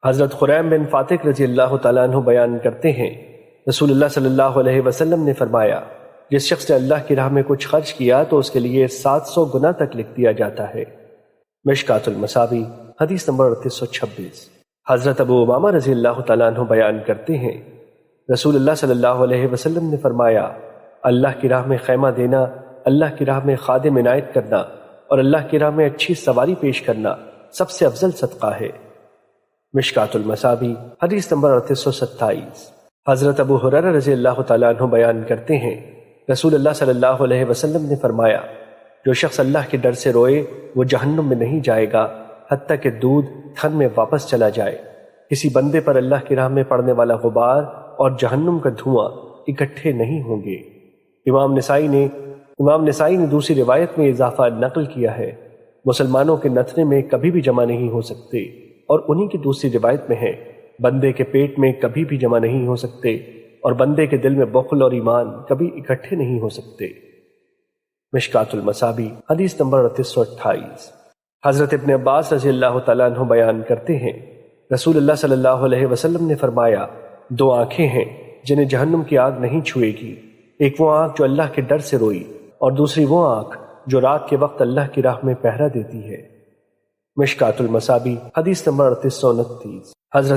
حضرت خریم بن فاتق رضی اللہ تعالیٰ عنہ بیان کرتے ہیں، رسول اللہ صلی اللہ علیہ وسلم نے فرمایا، جس شخص نے اللہ کی راہ میں کچھ خرچ کیا تو اس کے لیے 700 گنا تک لکھ دیا جاتا ہے۔ مشکات المصابیح حدیث نمبر 3826۔ حضرت ابو امامہ رضی اللہ تعالیٰ عنہ بیان کرتے ہیں، رسول اللہ صلی اللہ علیہ وسلم نے فرمایا، اللہ کی راہ میں خیمہ دینا، اللہ کی راہ میں خادم عنایت کرنا اور اللہ کی راہ میں اچھی سواری پیش کرنا سب سے افضل صدقہ ہے۔ مشکات المصابیح حدیث نمبر 3827۔ حضرت ابو ہریرہ رضی اللہ تعالیٰ عنہ بیان کرتے ہیں، رسول اللہ صلی اللہ علیہ وسلم نے فرمایا، جو شخص اللہ کے ڈر سے روئے وہ جہنم میں نہیں جائے گا حتیٰ کہ دودھ تھن میں واپس چلا جائے۔ کسی بندے پر اللہ کی راہ میں پڑنے والا غبار اور جہنم کا دھواں اکٹھے نہیں ہوں گے۔ امام نسائی نے دوسری روایت میں اضافہ نقل کیا ہے، مسلمانوں کے نتنے میں کبھی بھی جمع نہیں ہو سکتے، اور انہی کی دوسری روایت میں ہے، بندے کے پیٹ میں کبھی بھی جمع نہیں ہو سکتے، اور بندے کے دل میں بخل اور ایمان کبھی اکٹھے نہیں ہو سکتے۔ مشکات المصابیح حدیث نمبر 3828۔ حضرت ابن عباس رضی اللہ تعالیٰ عنہ بیان کرتے ہیں، رسول اللہ صلی اللہ علیہ وسلم نے فرمایا، 2 آنکھیں ہیں جنہیں جہنم کی آگ نہیں چھوئے گی، ایک وہ آنکھ جو اللہ کے ڈر سے روئی، اور دوسری وہ آنکھ جو رات کے وقت اللہ کی راہ میں پہرا دیتی ہے۔ مشکات المصابیح حدیث نمبر 3829۔ حضرت